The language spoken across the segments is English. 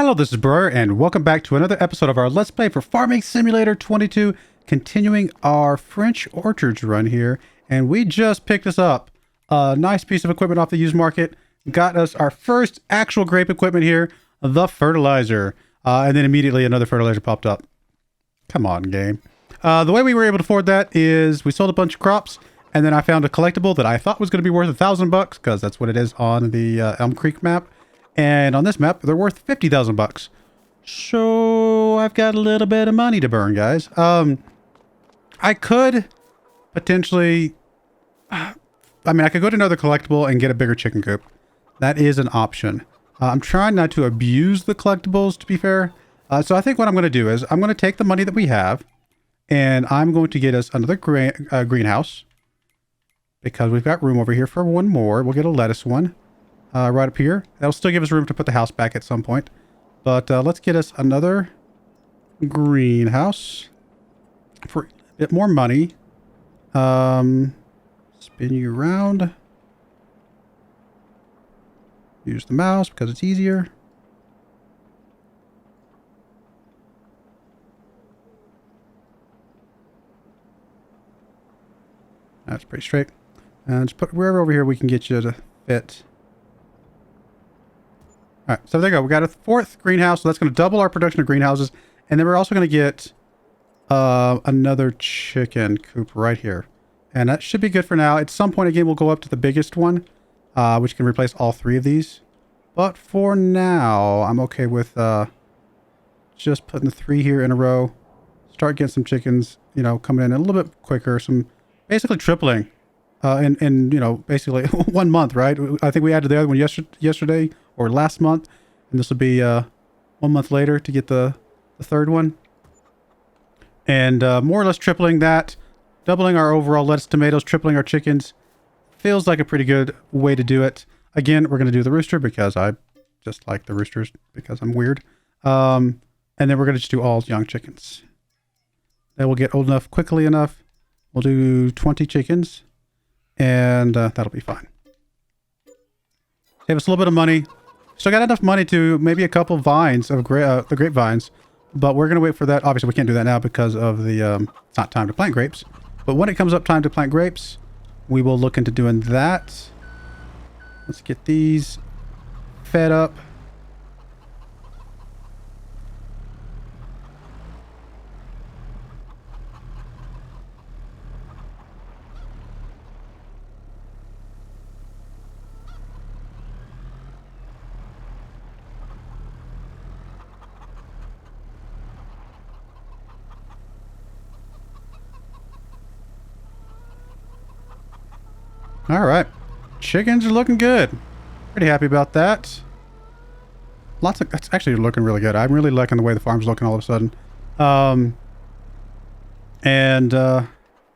Hello, this is Broyar, and welcome back to another episode of our Let's Play for Farming Simulator 22, continuing our French orchards run here. And we just picked us up a nice piece of equipment off the used market, got us our first actual grape equipment here, the fertilizer. And then immediately another fertilizer popped up. Come on, game. The way we were able to afford that is we sold a bunch of crops, and then I found a collectible that I thought was going to be worth $1,000, because that's what it is on the Elm Creek map. And on this map, they're worth 50,000 bucks. So I've got a little bit of money to burn, guys. I could potentially, I could go to another collectible and get a bigger chicken coop. That is an option. I'm trying not to abuse the collectibles, to be fair. So I think what I'm going to do is I'm going to take the money that we have, and I'm going to get us another greenhouse, because we've got room over here for one more. We'll get a lettuce one. Right up here. That'll still give us room to put the house back at some point. But let's get us another greenhouse for a bit more money. Spin you around. Use the mouse because it's easier. That's pretty straight. And just put wherever over here we can get you to fit. All right, so there you go. We got a fourth greenhouse, so that's going to double our production of greenhouses. And then we're also going to get another chicken coop right here. And that should be good for now. At some point, again, we'll go up to the biggest one, which can replace all three of these. But for now, I'm okay with just putting the three here in a row. Start getting some chickens, coming in a little bit quicker. Basically tripling in basically 1 month, right? I think we added the other one yesterday or last month, and this will be 1 month later to get the third one. And more or less tripling that, doubling our overall lettuce, tomatoes, tripling our chickens. Feels like a pretty good way to do it. Again, we're going to do the rooster because I just like the roosters because I'm weird. And then we're going to just do all young chickens. They will get old enough quickly enough. We'll do 20 chickens, and that'll be fine. Save us a little bit of money. Still got enough money to maybe a couple vines of the grapevines, but we're going to wait for that. Obviously, we can't do that now because of the it's not time to plant grapes. But when it comes up time to plant grapes, we will look into doing that. Let's get these fed up. All right, chickens are looking good. Pretty happy about that. That's actually looking really good. I'm really liking the way the farm's looking all of a sudden. I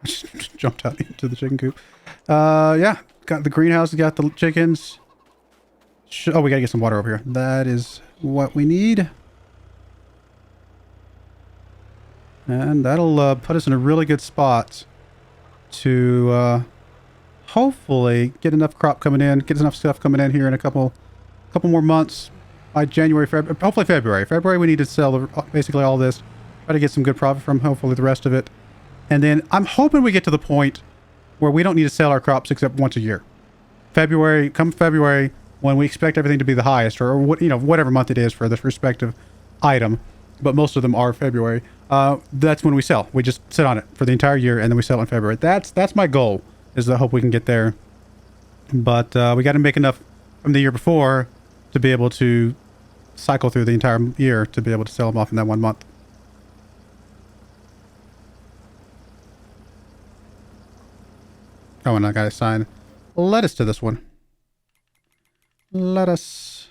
just jumped out into the chicken coop. Yeah, got the greenhouse, got the chickens. Oh, we gotta get some water over here. That is what we need. And that'll put us in a really good spot to hopefully get enough crop coming in, get enough stuff coming in here in a couple more months. By January, February, hopefully February. February we need to sell basically all this, try to get some good profit from hopefully the rest of it. And then I'm hoping we get to the point where we don't need to sell our crops except once a year. Come February, when we expect everything to be the highest, or whatever month it is for this respective item, but most of them are February. That's when we sell. We just sit on it for the entire year, and then we sell it in February. That's my goal. Is I hope we can get there. But we got to make enough from the year before to be able to cycle through the entire year to be able to sell them off in that 1 month. Oh, and I got to assign lettuce to this one. Lettuce.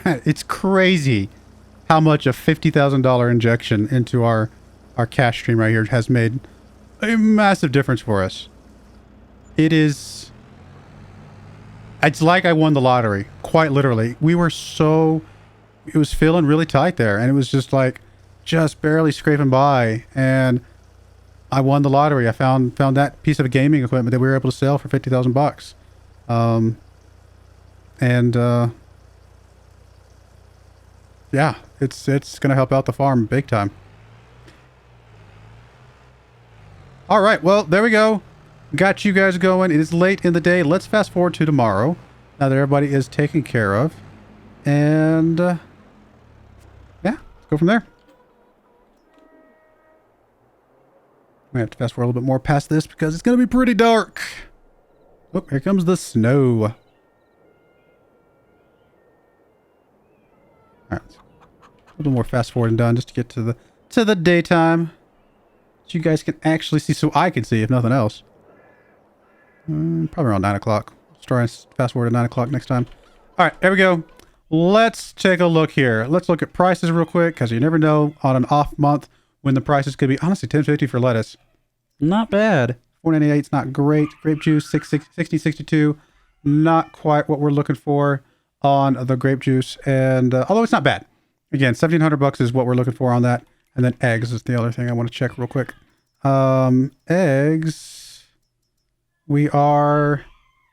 It's crazy how much a $50,000 injection into our cash stream right here has made a massive difference for us. It's like I won the lottery, quite literally. It was feeling really tight there, and it was just barely scraping by, and I won the lottery. I found that piece of gaming equipment that we were able to sell for $50,000. Yeah, it's gonna help out the farm big time. All right, well, there we go. Got you guys going. It is late in the day. Let's fast forward to tomorrow, now that everybody is taken care of. And, yeah, let's go from there. We have to fast forward a little bit more past this because it's going to be pretty dark. Oh, here comes the snow. All right. A little more fast forward and done just to get to the daytime. So you guys can actually see, so I can see, if nothing else. Probably around 9 o'clock. Let's try and fast forward to 9 o'clock next time. All right, there we go. Let's take a look here. Let's look at prices real quick, because you never know on an off month when the prices could be. Honestly, $10.50 for lettuce. Not bad. $4.98 is not great. Grape juice, $16.62. Not quite what we're looking for on the grape juice. And although it's not bad. Again, $1,700 is what we're looking for on that. And then eggs is the other thing I want to check real quick. Eggs. We are,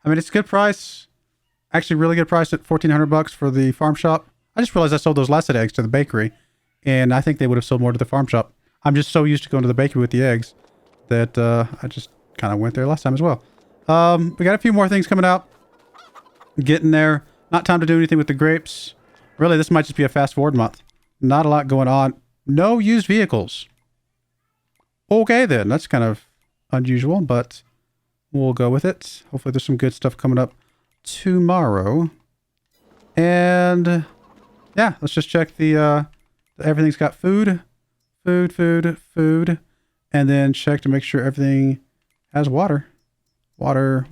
I mean, it's a good price. Actually, really good price at $1,400 for the farm shop. I just realized I sold those last set eggs to the bakery, and I think they would have sold more to the farm shop. I'm just so used to going to the bakery with the eggs that I just kind of went there last time as well. We got a few more things coming out. Getting there. Not time to do anything with the grapes. Really, this might just be a fast forward month. Not a lot going on. No used vehicles. Okay, then. That's kind of unusual, but we'll go with it. Hopefully there's some good stuff coming up tomorrow. And yeah, let's just check the everything's got food, and then check to make sure everything has water. Water.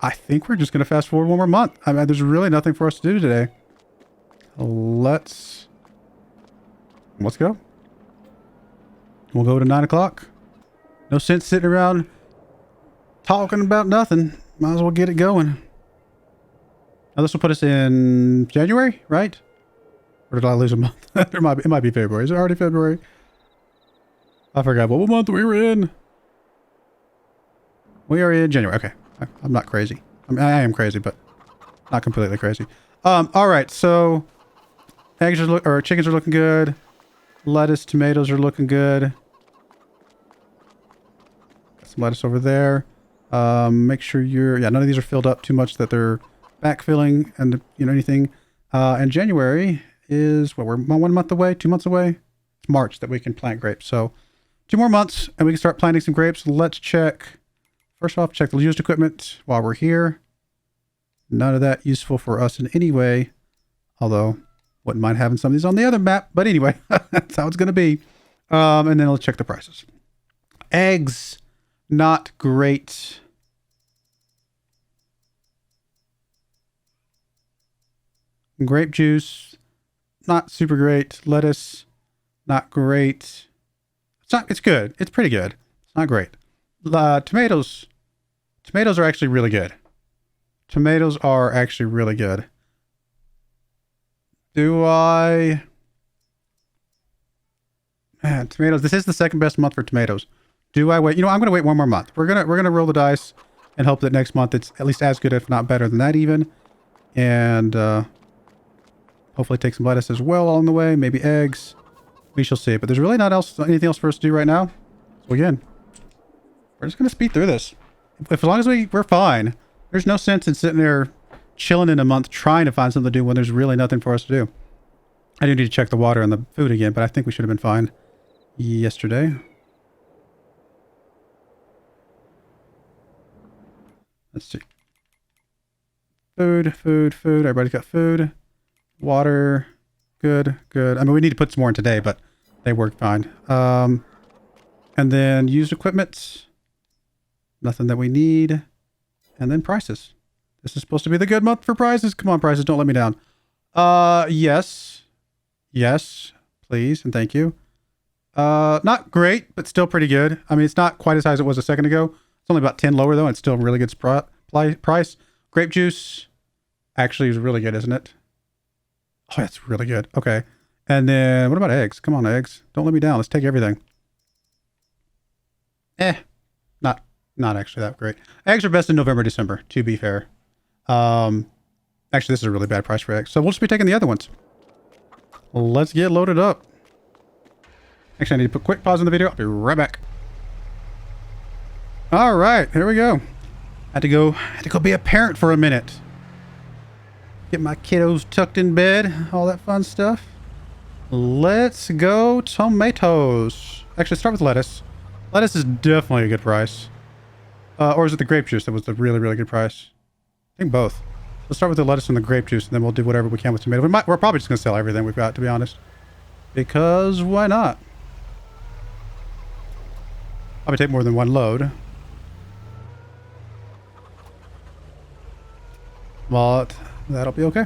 I think we're just going to fast forward one more month. I mean, there's really nothing for us to do today. Let's go. We'll go to 9 o'clock. No sense sitting around talking about nothing. Might as well get it going. Now this will put us in January, right? Or did I lose a month? It might be February. Is it already February? I forgot what month we were in. We are in January. Okay. I'm not crazy. I mean, I am crazy, but not completely crazy. All right. So eggs or chickens are looking good. Lettuce, tomatoes are looking good. Got some lettuce over there. Make sure none of these are filled up too much that they're backfilling and anything. And January is what, we're 1 month away, 2 months away. It's March that we can plant grapes. So 2 more months and we can start planting some grapes. Let's check. First off, check the used equipment while we're here. None of that useful for us in any way. Although, wouldn't mind having some of these on the other map. But anyway, that's how it's going to be. And then let's check the prices. Eggs, not great. Grape juice, not super great. Lettuce, not great. It's good. It's pretty good. It's not great. Tomatoes are actually really good. Tomatoes are actually really good. Man, tomatoes. This is the second best month for tomatoes. Do I wait? I'm going to wait 1 more month. We're gonna roll the dice and hope that next month it's at least as good, if not better than that even. And hopefully take some lettuce as well along the way. Maybe eggs. We shall see. But there's really not anything else for us to do right now. So again, we're just going to speed through this. As long as we're fine. There's no sense in sitting there chilling in a month trying to find something to do when there's really nothing for us to do. I do need to check the water and the food again, but I think we should have been fine yesterday. Let's see. Food. Everybody's got food. Water. Good. I mean, we need to put some more in today, but they work fine. And then used equipment. Nothing that we need. And then prices. This is supposed to be the good month for prices. Come on, prices, don't let me down. Yes. Yes, please, and thank you. Not great, but still pretty good. I mean, it's not quite as high as it was a second ago. It's only about 10 lower, though, and it's still a really good price. Grape juice actually is really good, isn't it? Oh, that's really good. Okay. And then, what about eggs? Come on, eggs. Don't let me down. Let's take everything. Not actually that great. Eggs are best in November, December, to be fair. Actually, this is a really bad price for eggs. So we'll just be taking the other ones. Let's get loaded up. Actually, I need to put quick pause in the video. I'll be right back. All right, here we go. Had to go be a parent for a minute. Get my kiddos tucked in bed, all that fun stuff. Let's go tomatoes. Actually, start with lettuce. Lettuce is definitely a good price. Or is it the grape juice that was the really, really good price? I think both. Let's start with the lettuce and the grape juice, and then we'll do whatever we can with tomato. We're probably just going to sell everything we've got, to be honest. Because why not? Probably take more than one load. But that'll be okay.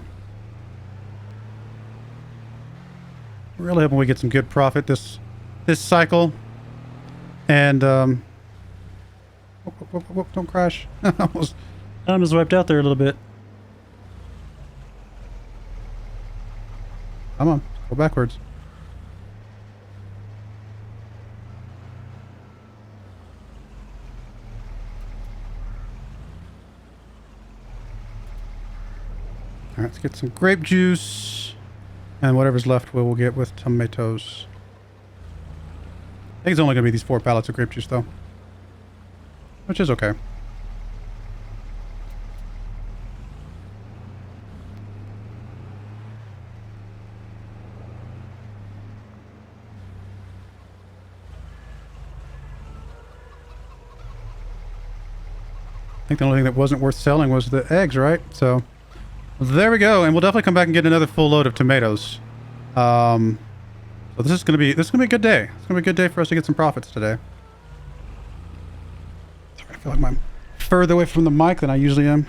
Really hoping we get some good profit this cycle. And whoop, don't crash. Almost. I almost wiped out there a little bit. Come on, go backwards. All right, let's get some grape juice, and whatever's left we'll get with tomatoes. I think it's only going to be these 4 pallets of grape juice, though, which is okay. I think the only thing that wasn't worth selling was the eggs, right? So there we go, and we'll definitely come back and get another full load of tomatoes. So this is gonna be a good day. It's gonna be a good day for us to get some profits today. Sorry, I feel like I'm further away from the mic than I usually am.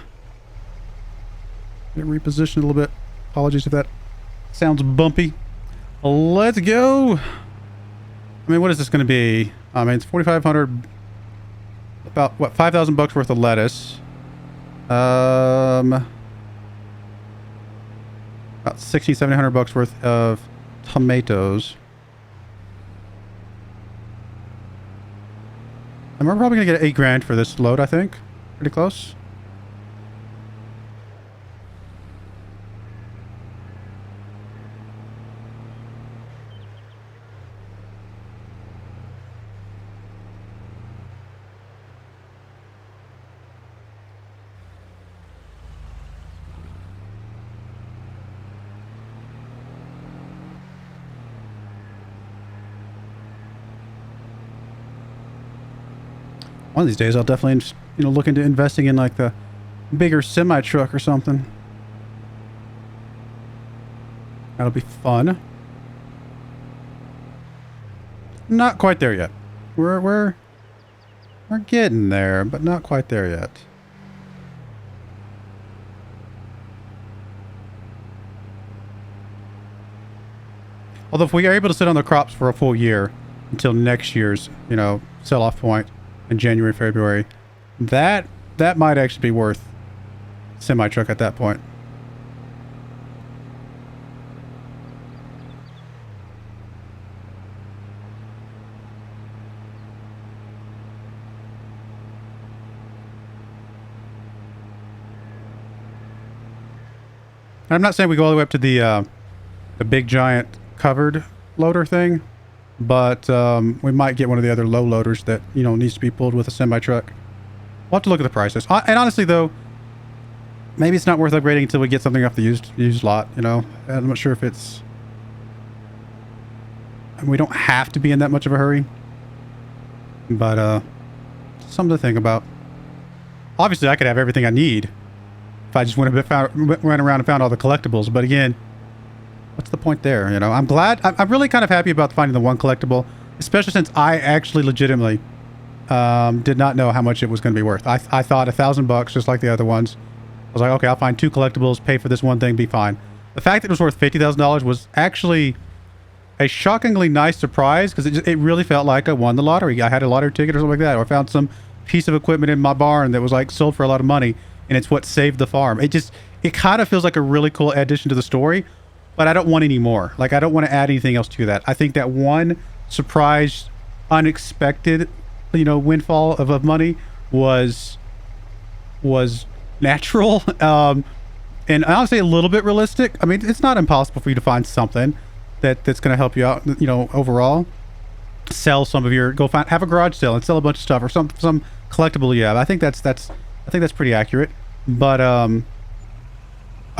Get repositioned a little bit. Apologies if that sounds bumpy. Let's go. I mean, what is this gonna be? I mean, it's 4,500. About what, 5,000 bucks worth of lettuce. About 1,700 bucks worth of tomatoes. And we're probably gonna get 8 grand for this load, I think. Pretty close. One of these days, I'll definitely, look into investing in like the bigger semi truck or something. That'll be fun. Not quite there yet. We're getting there, but not quite there yet. Although if we are able to sit on the crops for a full year until next year's, sell-off point in January, February, that might actually be worth semi-truck at that point. I'm not saying we go all the way up to the big giant covered loader thing, but we might get one of the other low loaders that needs to be pulled with a semi truck. We'll have to look at the prices. And honestly, though, maybe it's not worth upgrading until we get something off the used lot. I'm not sure if it's. We don't have to be in that much of a hurry, but something to think about. Obviously, I could have everything I need if I just went around and found all the collectibles. But again, what's the point there? I'm glad. I'm really kind of happy about finding the one collectible, especially since I actually legitimately did not know how much it was going to be worth. I thought $1,000 just like the other ones. I was like, okay, I'll find 2 collectibles, pay for this one thing, be fine. The fact that it was worth $50,000 was actually a shockingly nice surprise, because it really felt like I won the lottery. I had a lottery ticket or something like that, or I found some piece of equipment in my barn that was like sold for a lot of money, and it's what saved the farm. It kind of feels like a really cool addition to the story, but I don't want any more. Like, I don't want to add anything else to that. I think that one surprise, unexpected, you know, windfall of money was natural. And honestly, a little bit realistic. I mean, it's not impossible for you to find something that's going to help you out, you know, overall. Sell some of your, have a garage sale and sell a bunch of stuff, or some collectible you have. I think that's pretty accurate. But oh,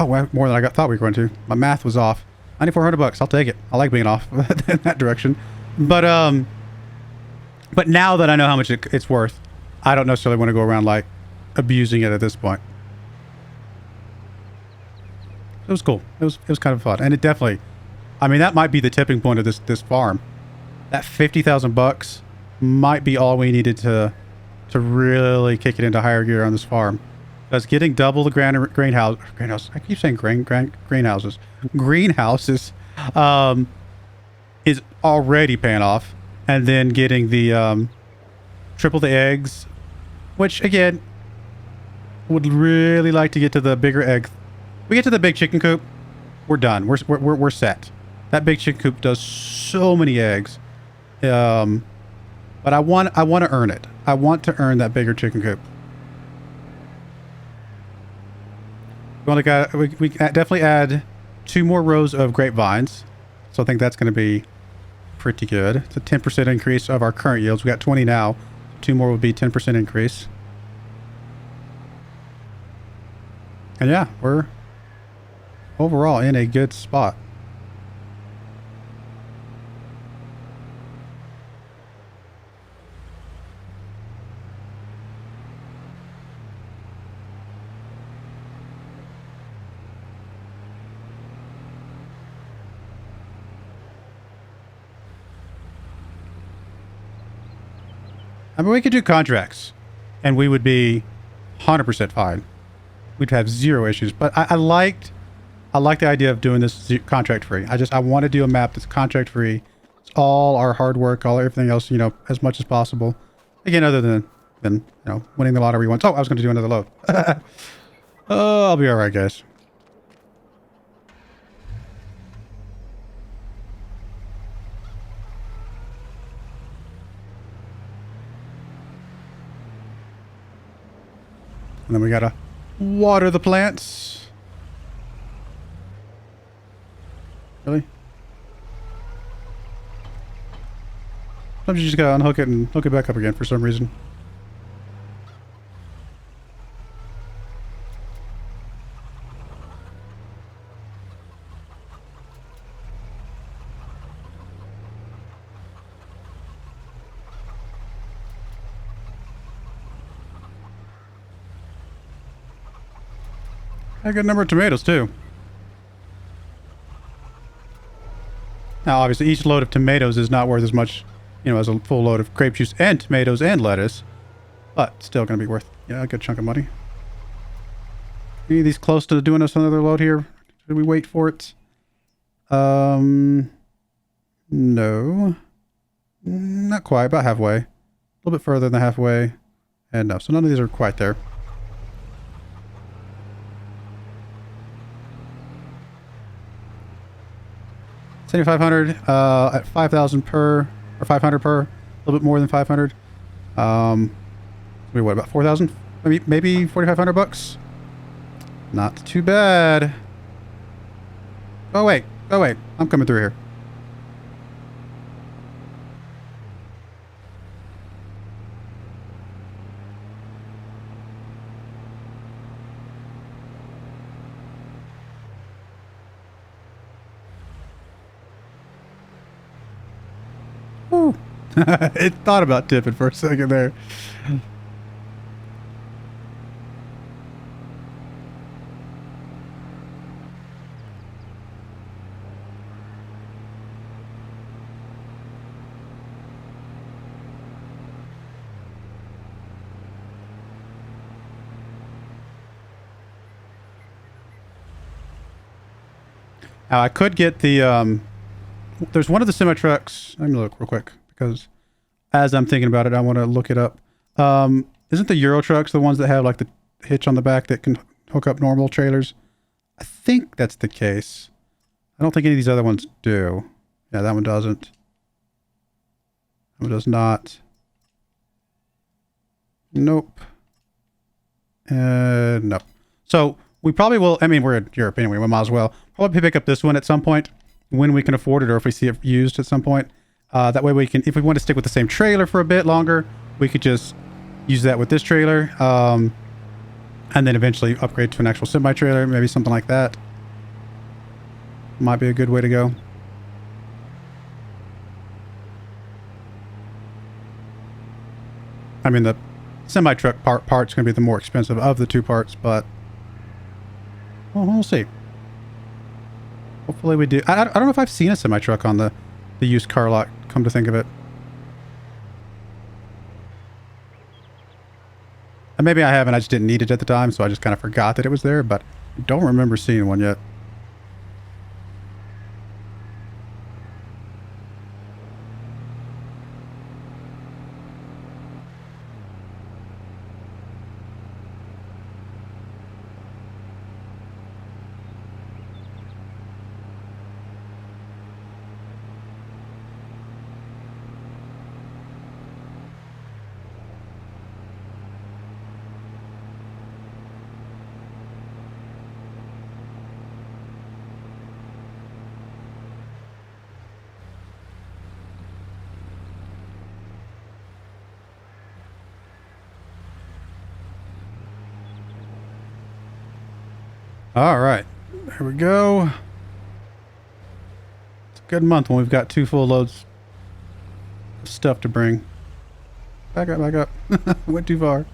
well, more than I thought we were going to. My math was off. $9,400. I'll take it. I like being off in that direction. But now that I know how much it's worth, I don't necessarily want to go around like abusing it at this point. It was cool. It was kind of fun, and it definitely, I mean, that might be the tipping point of this farm. That $50,000 might be all we needed to really kick it into higher gear on this farm. Because getting double the greenhouse, I keep saying greenhouses, is already paying off, and then getting the triple the eggs, which again, would really like to get to the bigger egg. We get to the big chicken coop, we're done. We're set. That big chicken coop does so many eggs. But I want to earn it. I want to earn that bigger chicken coop. We definitely add 2 more rows of grapevines. So I think that's going to be pretty good. It's a 10% increase of our current yields. We got 20 now. 2 more would be 10% increase. And yeah, we're overall in a good spot. I mean, we could do contracts, and we would be 100% fine. We'd have 0 issues. But I like the idea of doing this contract free. I want to do a map that's contract free. It's all our hard work, all everything else, you know, as much as possible. Again, other than you know, winning the lottery once. Oh, I was going to do another load. Oh, I'll be all right, guys. And then we gotta water the plants. Really? Sometimes you just gotta unhook it and hook it back up again for some reason. A good number of tomatoes too. Now, obviously, each load of tomatoes is not worth as much, you know, as a full load of grape juice and tomatoes and lettuce, but still going to be worth, yeah, a good chunk of money. Any of these close to doing us another load here? Should we wait for it? No, not quite. About halfway. A little bit further than halfway, and no. So none of these are quite there. $7,500 at 5,000 per, or 500 per, a little bit more than 500. Wait, what, about 4,000? Maybe 4,500 bucks. Not too bad. Oh wait, I'm coming through here. It thought about tipping for a second there. Now I could get the there's one of the semi trucks. Let me look real quick, because as I'm thinking about it, I want to look it up. Isn't the Euro trucks the ones that have like the hitch on the back that can hook up normal trailers? I think that's the case. I don't think any of these other ones do. Yeah, that one doesn't. That one does not. Nope. Nope. So we probably will, I mean, we're in Europe anyway, we might as well probably pick up this one at some point when we can afford it, or if we see it used at some point. That way we can, if we want to stick with the same trailer for a bit longer, we could just use that with this trailer. And then eventually upgrade to an actual semi-trailer, maybe something like that. Might be a good way to go. I mean, the semi-truck part's going to be the more expensive of the two parts, but well, we'll see. Hopefully we do. I don't know if I've seen a semi-truck on the used car lot, come to think of it. And maybe I haven't, I just didn't need it at the time, so I just kind of forgot that it was there, but I don't remember seeing one yet. All right, here we go. It's a good month when we've got 2 full loads of stuff to bring. Back up, back up. Went too far.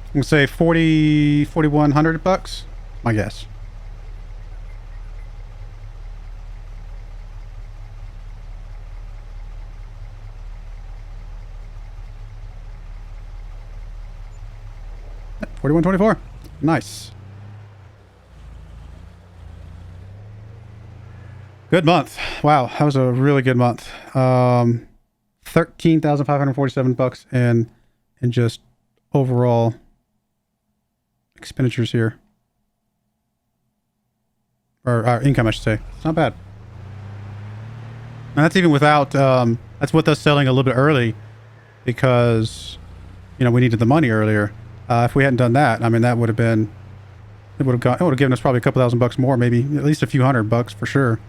I'm gonna say 4,100 bucks, my guess. $41.24. Nice. Good month. Wow, that was a really good month. 13,547 bucks in just overall expenditures here. Or income, I should say. It's not bad. And that's even without that's with us selling a little bit early because you know we needed the money earlier. If we hadn't done that, I mean, that would have been, it would have given us probably a couple $1,000 more, maybe at least a few $100 for sure.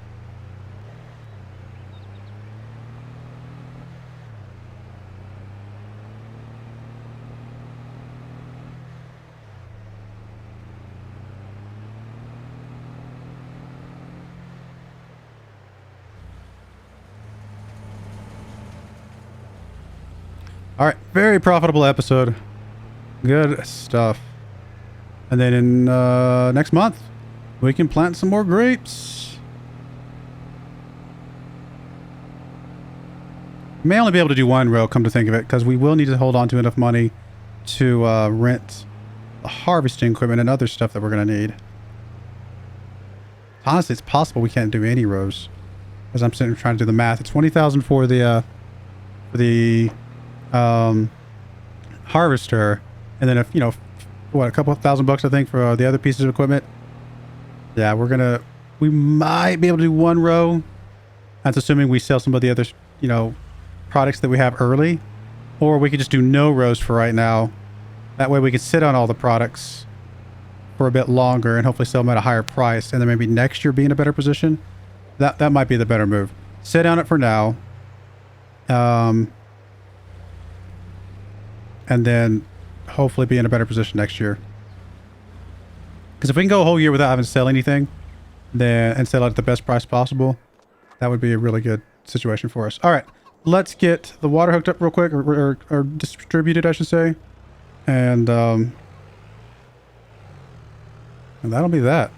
All right, very profitable episode. Good stuff. And then in next month, we can plant some more grapes. May only be able to do 1 row, come to think of it, because we will need to hold on to enough money to rent the harvesting equipment and other stuff that we're going to need. Honestly, it's possible we can't do any rows, as I'm sitting trying to do the math. It's 20,000 for the harvester. And then if, you know, what, a couple $1,000 I think for the other pieces of equipment. Yeah, we might be able to do 1 row. That's assuming we sell some of the other, you know, products that we have early. Or we could just do no rows for right now. That way we could sit on all the products for a bit longer and hopefully sell them at a higher price. And then maybe next year be in a better position. That might be the better move. Sit on it for now. And then hopefully be in a better position next year. Because if we can go a whole year without having to sell anything, then and sell it at the best price possible, that would be a really good situation for us. All right, let's get the water hooked up real quick, or distributed, I should say, and that'll be that.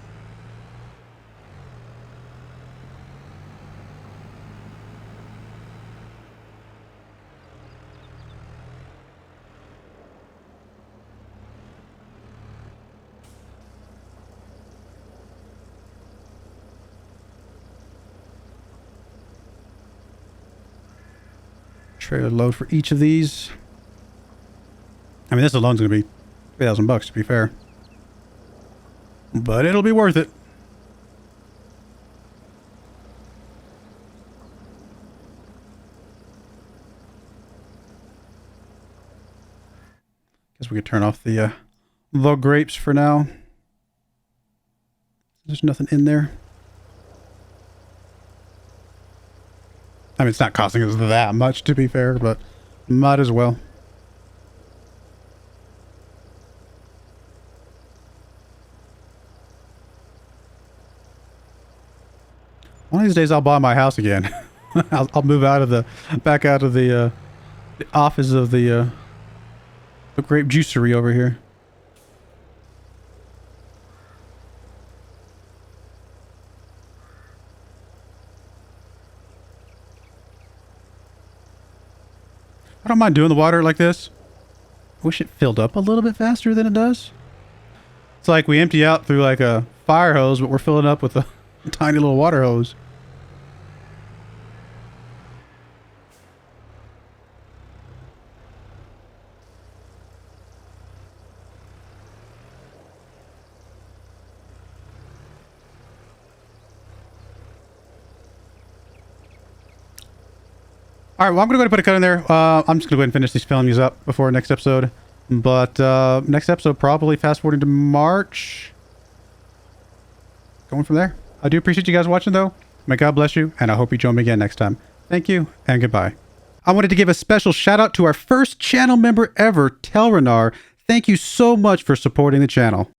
Trailer load for each of these. I mean, this alone's going to be $3,000 to be fair. But it'll be worth it. Guess we could turn off the grapes for now. There's nothing in there. I mean, it's not costing us that much to be fair, but might as well. One of these days I'll buy my house again. I'll move out of the, back out of the office of the grape juicery over here. I don't mind doing the water like this. I wish it filled up a little bit faster than it does. It's like we empty out through like a fire hose, but we're filling up with a tiny little water hose. All right, well, I'm going to go ahead and put a cut in there. I'm just going to go ahead and finish these filling these up before next episode. But next episode, probably fast forwarding to March. Going from there. I do appreciate you guys watching, though. May God bless you, and I hope you join me again next time. Thank you, and goodbye. I wanted to give a special shout out to our first channel member ever, Telrenar. Thank you so much for supporting the channel.